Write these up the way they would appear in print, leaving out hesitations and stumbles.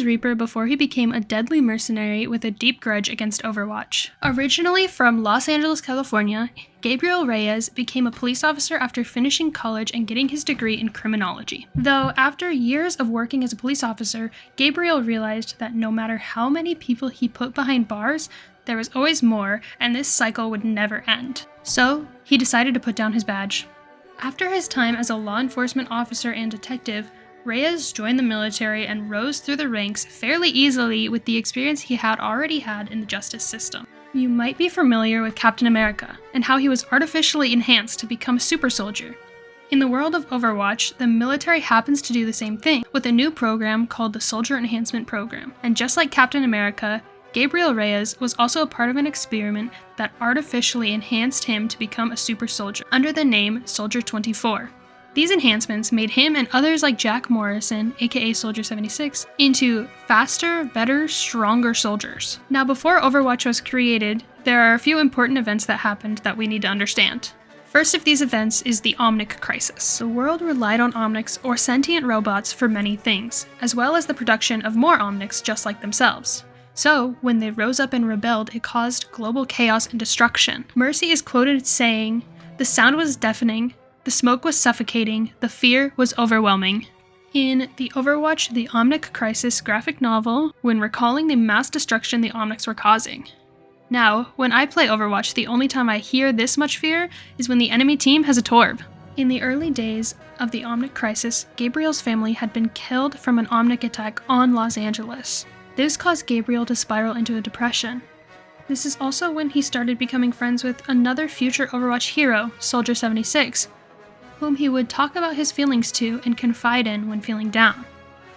as Reaper before he became a deadly mercenary with a deep grudge against Overwatch. Originally from Los Angeles, California, Gabriel Reyes became a police officer after finishing college and getting his degree in criminology. Though after years of working as a police officer, Gabriel realized that no matter how many people he put behind bars, there was always more, and this cycle would never end. So, he decided to put down his badge. After his time as a law enforcement officer and detective, Reyes joined the military and rose through the ranks fairly easily with the experience he had already had in the justice system. You might be familiar with Captain America, and how he was artificially enhanced to become a super soldier. In the world of Overwatch, the military happens to do the same thing, with a new program called the Soldier Enhancement Program. And just like Captain America, Gabriel Reyes was also a part of an experiment that artificially enhanced him to become a super soldier, under the name Soldier 24. These enhancements made him and others like Jack Morrison, aka Soldier 76, into faster, better, stronger soldiers. Now before Overwatch was created, there are a few important events that happened that we need to understand. First of these events is the Omnic Crisis. The world relied on Omnics or sentient robots for many things, as well as the production of more Omnics just like themselves. So, when they rose up and rebelled, it caused global chaos and destruction. Mercy is quoted saying, "The sound was deafening, the smoke was suffocating, the fear was overwhelming." In the Overwatch The Omnic Crisis graphic novel, when recalling the mass destruction the Omnics were causing. Now, when I play Overwatch, the only time I hear this much fear is when the enemy team has a Torb. In the early days of the Omnic Crisis, Gabriel's family had been killed from an Omnic attack on Los Angeles. This caused Gabriel to spiral into a depression. This is also when he started becoming friends with another future Overwatch hero, Soldier 76, whom he would talk about his feelings to and confide in when feeling down.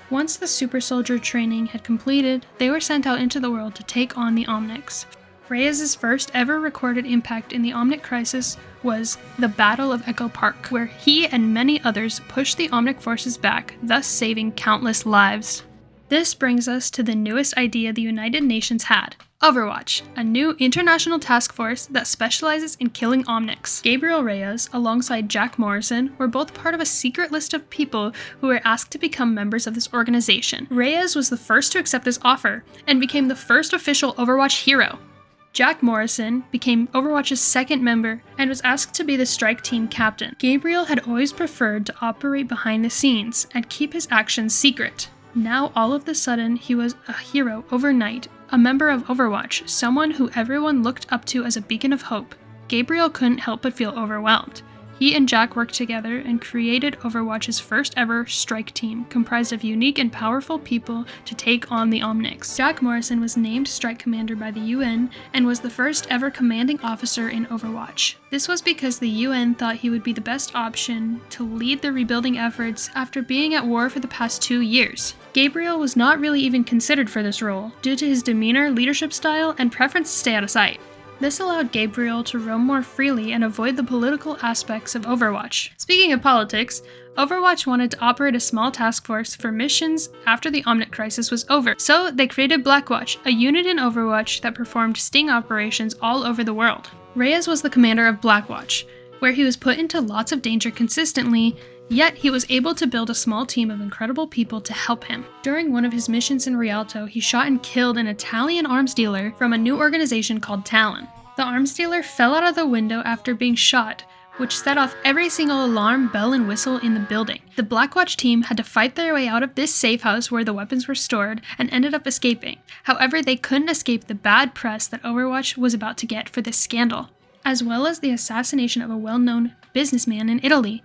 Once the super soldier training had completed, they were sent out into the world to take on the Omnics. Reyes' first ever recorded impact in the Omnic Crisis was the Battle of Echo Park, where he and many others pushed the Omnic forces back, thus saving countless lives. This brings us to the newest idea the United Nations had, Overwatch, a new international task force that specializes in killing Omnics. Gabriel Reyes, alongside Jack Morrison, were both part of a secret list of people who were asked to become members of this organization. Reyes was the first to accept this offer, and became the first official Overwatch hero. Jack Morrison became Overwatch's second member, and was asked to be the strike team captain. Gabriel had always preferred to operate behind the scenes, and keep his actions secret. Now all of a sudden, he was a hero overnight, a member of Overwatch, someone who everyone looked up to as a beacon of hope. Gabriel couldn't help but feel overwhelmed. He and Jack worked together and created Overwatch's first ever strike team, comprised of unique and powerful people to take on the Omnics. Jack Morrison was named strike commander by the UN and was the first ever commanding officer in Overwatch. This was because the UN thought he would be the best option to lead the rebuilding efforts after being at war for the past 2 years. Gabriel was not really even considered for this role, due to his demeanor, leadership style, and preference to stay out of sight. This allowed Gabriel to roam more freely and avoid the political aspects of Overwatch. Speaking of politics, Overwatch wanted to operate a small task force for missions after the Omnic Crisis was over, so they created Blackwatch, a unit in Overwatch that performed sting operations all over the world. Reyes was the commander of Blackwatch, where he was put into lots of danger consistently, yet he was able to build a small team of incredible people to help him. During one of his missions in Rialto, he shot and killed an Italian arms dealer from a new organization called Talon. The arms dealer fell out of the window after being shot, which set off every single alarm, bell, and whistle in the building. The Blackwatch team had to fight their way out of this safe house where the weapons were stored and ended up escaping. However, they couldn't escape the bad press that Overwatch was about to get for this scandal, as well as the assassination of a well-known businessman in Italy.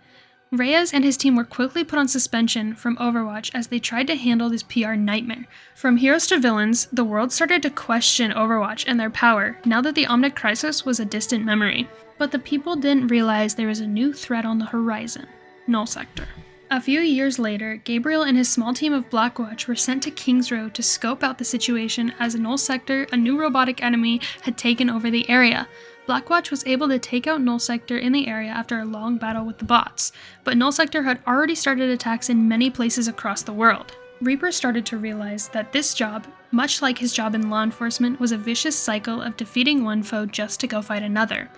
Reyes and his team were quickly put on suspension from Overwatch as they tried to handle this PR nightmare. From heroes to villains, the world started to question Overwatch and their power now that the Omnic Crisis was a distant memory. But the people didn't realize there was a new threat on the horizon, Null Sector. A few years later, Gabriel and his small team of Blackwatch were sent to Kings Row to scope out the situation as Null Sector, a new robotic enemy, had taken over the area. Blackwatch was able to take out Null Sector in the area after a long battle with the bots, but Null Sector had already started attacks in many places across the world. Reaper started to realize that this job, much like his job in law enforcement, was a vicious cycle of defeating one foe just to go fight another.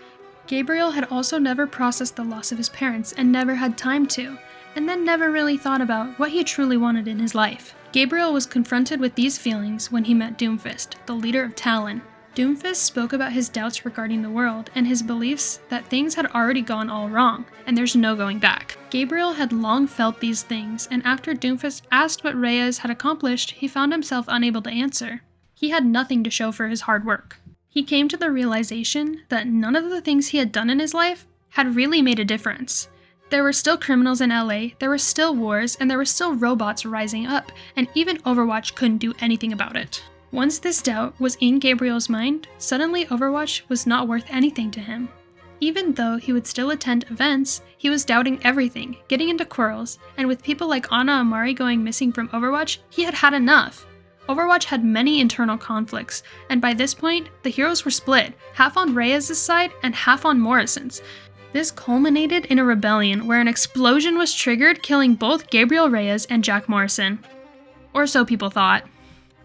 Gabriel had also never processed the loss of his parents and never had time to, and then never really thought about what he truly wanted in his life. Gabriel was confronted with these feelings when he met Doomfist, the leader of Talon. Doomfist spoke about his doubts regarding the world and his beliefs that things had already gone all wrong, and there's no going back. Gabriel had long felt these things, and after Doomfist asked what Reyes had accomplished, he found himself unable to answer. He had nothing to show for his hard work. He came to the realization that none of the things he had done in his life had really made a difference. There were still criminals in LA, there were still wars, and there were still robots rising up, and even Overwatch couldn't do anything about it. Once this doubt was in Gabriel's mind, suddenly Overwatch was not worth anything to him. Even though he would still attend events, he was doubting everything, getting into quarrels, and with people like Ana Amari going missing from Overwatch, he had had enough. Overwatch had many internal conflicts, and by this point, the heroes were split, half on Reyes' side and half on Morrison's. This culminated in a rebellion where an explosion was triggered, killing both Gabriel Reyes and Jack Morrison. Or so people thought.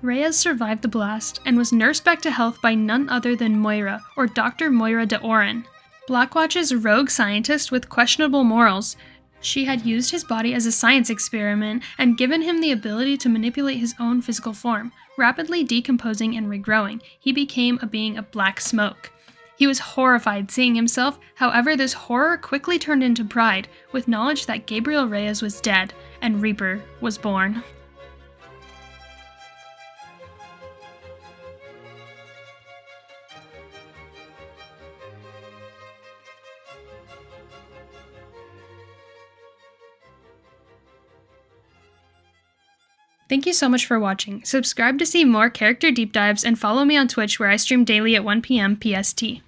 Reyes survived the blast and was nursed back to health by none other than Moira, or Dr. Moira de Oren, Blackwatch's rogue scientist with questionable morals. She had used his body as a science experiment and given him the ability to manipulate his own physical form. Rapidly decomposing and regrowing, he became a being of black smoke. He was horrified seeing himself, however this horror quickly turned into pride, with knowledge that Gabriel Reyes was dead, and Reaper was born. Thank you so much for watching. Subscribe to see more character deep dives and follow me on Twitch where I stream daily at 1 p.m. PST.